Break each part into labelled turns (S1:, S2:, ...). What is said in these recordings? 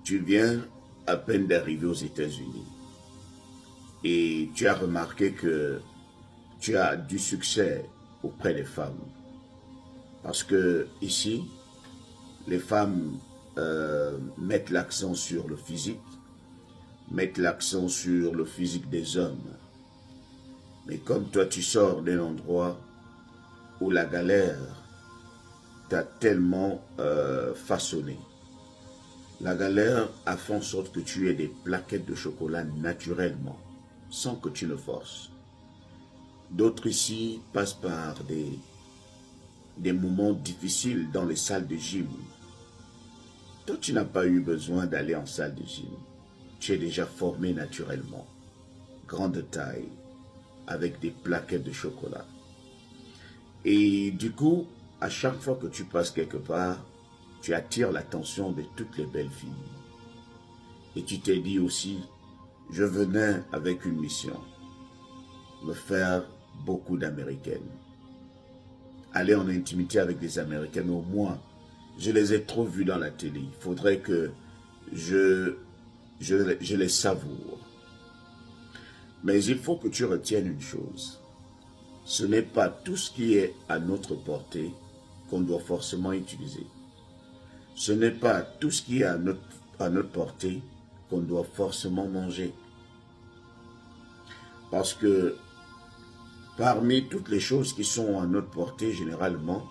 S1: Tu viens à peine d'arriver aux États-Unis et tu as remarqué que tu as du succès auprès des femmes. Parce que ici, les femmes mettent l'accent sur le physique, mettent l'accent sur le physique des hommes. Mais comme toi, tu sors d'un endroit où la galère t'a tellement façonné, la galère a fait en sorte que tu aies des plaquettes de chocolat naturellement, sans que tu le forces. D'autres ici passent par des moments difficiles dans les salles de gym. Toi, tu n'as pas eu besoin d'aller en salle de gym. Tu es déjà formé naturellement, grande taille, avec des plaquettes de chocolat. Et du coup, à chaque fois que tu passes quelque part, tu attires l'attention de toutes les belles filles. Et tu t'es dit aussi, je venais avec une mission, me faire beaucoup d'Américaines. Aller en intimité avec des Américaines, au moins, je les ai trop vues dans la télé. Il faudrait que je les savoure. Mais il faut que tu retiennes une chose. Ce n'est pas tout ce qui est à notre portée qu'on doit forcément utiliser. Ce n'est pas tout ce qui est à notre portée qu'on doit forcément manger. Parce que parmi toutes les choses qui sont à notre portée, généralement,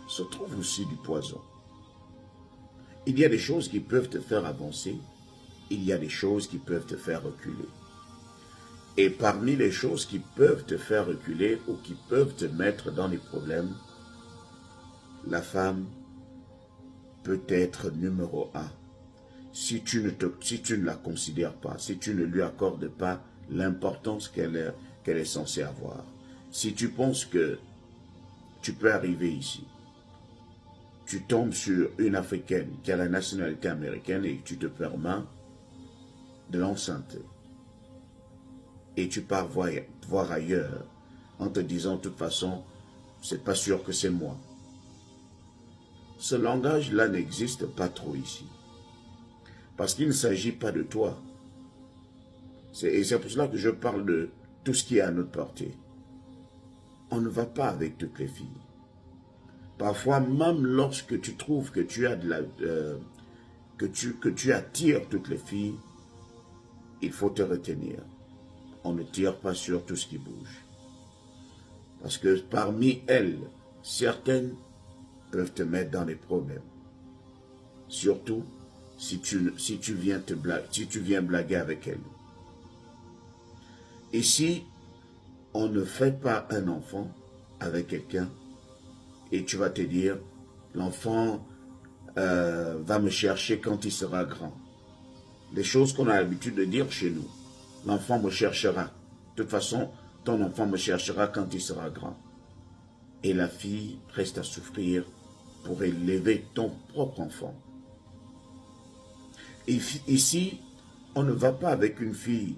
S1: se trouve aussi du poison. Il y a des choses qui peuvent te faire avancer, il y a des choses qui peuvent te faire reculer. Et parmi les choses qui peuvent te faire reculer ou qui peuvent te mettre dans des problèmes, la femme peut être numéro 1. Si tu ne la considères pas, si tu ne lui accordes pas l'importance qu'elle est censée avoir, si tu penses que tu peux arriver ici, tu tombes sur une Africaine qui a la nationalité américaine et tu te permets de l'enceinte, et tu pars voir ailleurs en te disant de toute façon, c'est pas sûr que c'est moi. Ce langage-là n'existe pas trop ici. Parce qu'il ne s'agit pas de toi. Et c'est pour cela que je parle de tout ce qui est à notre portée. On ne va pas avec toutes les filles. Parfois, même lorsque tu trouves que tu as que tu attires toutes les filles, il faut te retenir. On ne tire pas sur tout ce qui bouge. Parce que parmi elles, certaines peuvent te mettre dans des problèmes. Surtout si tu viens blaguer avec elles. Ici, on ne fait pas un enfant avec quelqu'un et tu vas te dire, l'enfant va me chercher quand il sera grand. Les choses qu'on a l'habitude de dire chez nous. L'enfant me cherchera. De toute façon, ton enfant me cherchera quand il sera grand. Et la fille reste à souffrir pour élever ton propre enfant. Et ici, on ne va pas avec une fille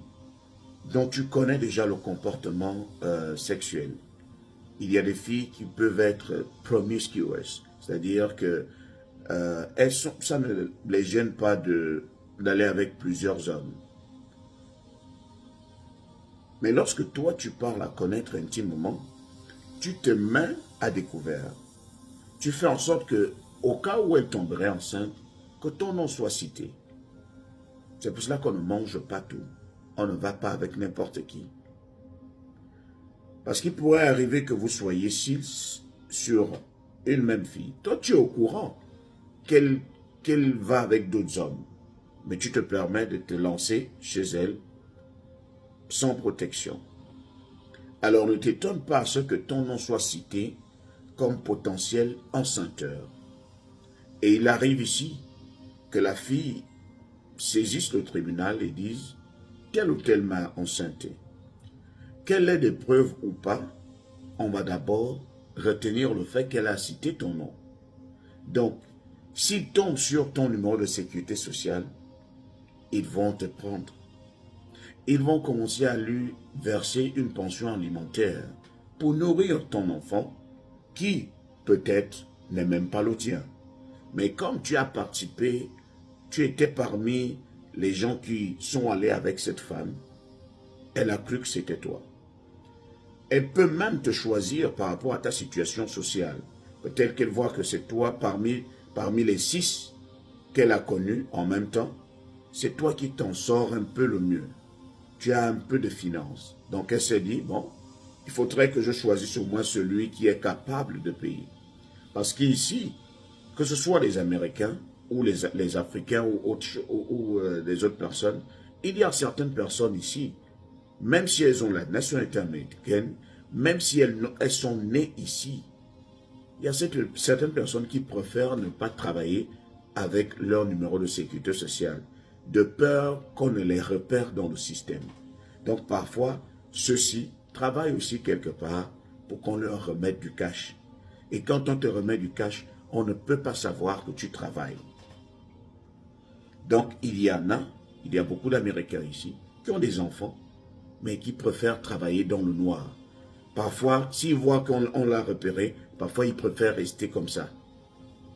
S1: dont tu connais déjà le comportement sexuel. Il y a des filles qui peuvent être promiscuous, c'est-à-dire que ça ne les gêne pas d'aller avec plusieurs hommes. Mais lorsque toi, tu parles à connaître intimement, tu te mets à découvert. Tu fais en sorte que, au cas où elle tomberait enceinte, que ton nom soit cité. C'est pour cela qu'on ne mange pas tout. On ne va pas avec n'importe qui. Parce qu'il pourrait arriver que vous soyez 6 sur une même fille. Toi, tu es au courant qu'elle va avec d'autres hommes. Mais tu te permets de te lancer chez elle sans protection. Alors ne t'étonne pas à ce que ton nom soit cité comme potentiel enceinteur. Et il arrive ici que la fille saisisse le tribunal et dise « telle ou telle m'a enceinté ». Qu'elle ait des preuves ou pas, on va d'abord retenir le fait qu'elle a cité ton nom. Donc, s'ils tombent sur ton numéro de sécurité sociale, ils vont te prendre. Ils vont commencer à lui verser une pension alimentaire pour nourrir ton enfant qui, peut-être, n'est même pas le tien. Mais comme tu as participé tu étais parmi les gens qui sont allés avec cette femme, elle a cru que c'était toi. Elle peut même te choisir par rapport à ta situation sociale. Peut-être qu'elle voit que c'est toi parmi les 6 qu'elle a connus en même temps. C'est toi qui t'en sors un peu le mieux. Tu as un peu de finances. Donc elle s'est dit, bon, il faudrait que je choisisse au moins celui qui est capable de payer. Parce qu'ici, que ce soit les Américains ou les Africains ou les autres personnes, il y a certaines personnes ici, même si elles ont la nationalité américaine, même si elles sont nées ici, il y a certaines personnes qui préfèrent ne pas travailler avec leur numéro de sécurité sociale, de peur qu'on ne les repère dans le système. Donc parfois, ceux-ci travaillent aussi quelque part pour qu'on leur remette du cash. Et quand on te remet du cash, on ne peut pas savoir que tu travailles. Donc il y a beaucoup d'Américains ici qui ont des enfants, mais qui préfèrent travailler dans le noir. Parfois, s'ils voient qu'on l'a repéré, parfois ils préfèrent rester comme ça,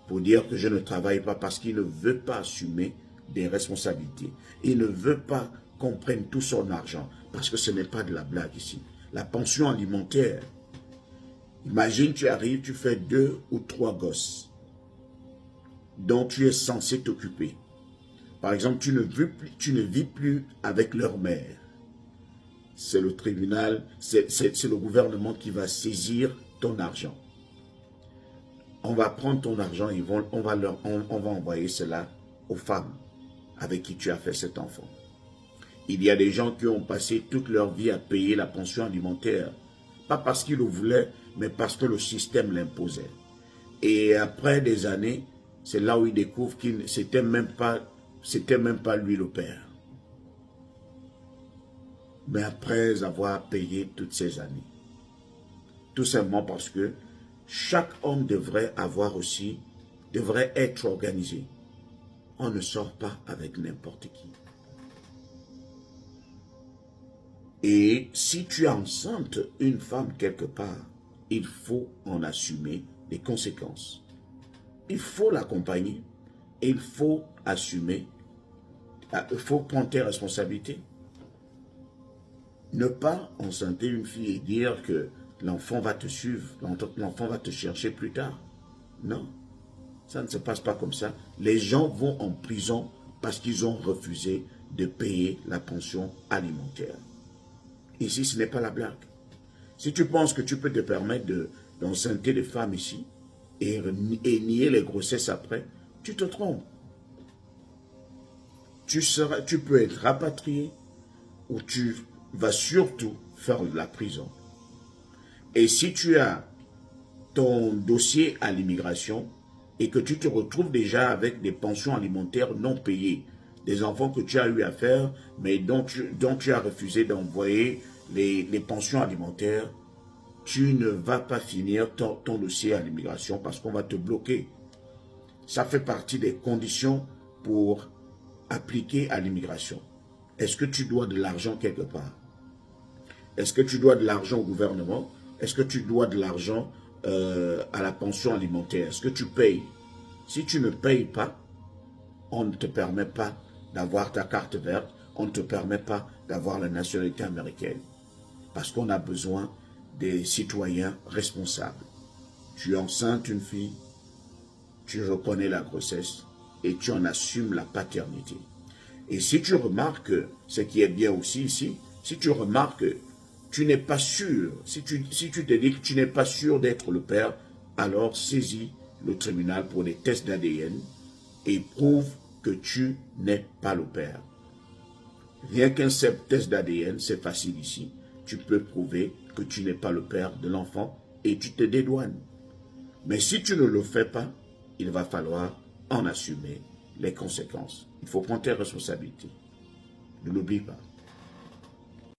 S1: pour dire que je ne travaille pas parce qu'il ne veut pas assumer des responsabilités. Il ne veut pas qu'on prenne tout son argent, parce que ce n'est pas de la blague ici. La pension alimentaire, imagine tu arrives, tu fais 2 ou 3 gosses, dont tu es censé t'occuper. Par exemple, tu ne vis plus avec leur mère. C'est le tribunal, c'est le gouvernement qui va saisir ton argent. On va prendre ton argent, on va envoyer cela aux femmes avec qui tu as fait cet enfant. Il y a des gens qui ont passé toute leur vie à payer la pension alimentaire, pas parce qu'ils le voulaient, mais parce que le système l'imposait. Et après des années, c'est là où ils découvrent qu'il c'était même pas lui le père. Mais après avoir payé toutes ces années. Tout simplement parce que chaque homme devrait être organisé. On ne sort pas avec n'importe qui. Et si tu as enceinte une femme quelque part, il faut en assumer les conséquences. Il faut l'accompagner et il faut assumer, il faut prendre tes responsabilités. Ne pas enceinter une fille et dire que l'enfant va te suivre, l'enfant va te chercher plus tard. Non, ça ne se passe pas comme ça. Les gens vont en prison parce qu'ils ont refusé de payer la pension alimentaire. Ici, ce n'est pas la blague. Si tu penses que tu peux te permettre d'enceinte des femmes ici et nier les grossesses après, tu te trompes. Tu peux être rapatrié ou tu vas surtout faire de la prison. Et si tu as ton dossier à l'immigration et que tu te retrouves déjà avec des pensions alimentaires non payées, des enfants que tu as eu à faire, mais dont tu as refusé d'envoyer les pensions alimentaires, tu ne vas pas finir ton dossier à l'immigration parce qu'on va te bloquer. Ça fait partie des conditions pour appliquer à l'immigration. Est-ce que tu dois de l'argent quelque part? Est-ce que tu dois de l'argent au gouvernement? Est-ce que tu dois de l'argent à la pension alimentaire? Est-ce que tu payes? Si tu ne payes pas, on ne te permet pas d'avoir ta carte verte, on ne te permet pas d'avoir la nationalité américaine. Parce qu'on a besoin des citoyens responsables. Tu enceintes une fille, tu reconnais la grossesse et tu en assumes la paternité. Et si tu remarques, ce qui est bien aussi ici, si tu remarques que tu n'es pas sûr, si tu te dis que tu n'es pas sûr d'être le père, alors saisis le tribunal pour des tests d'ADN et prouve que tu n'es pas le père. Rien qu'un seul test d'ADN, c'est facile ici. Tu peux prouver que tu n'es pas le père de l'enfant et tu te dédouanes. Mais si tu ne le fais pas, il va falloir en assumer les conséquences. Il faut prendre tes responsabilités. Ne l'oublie pas.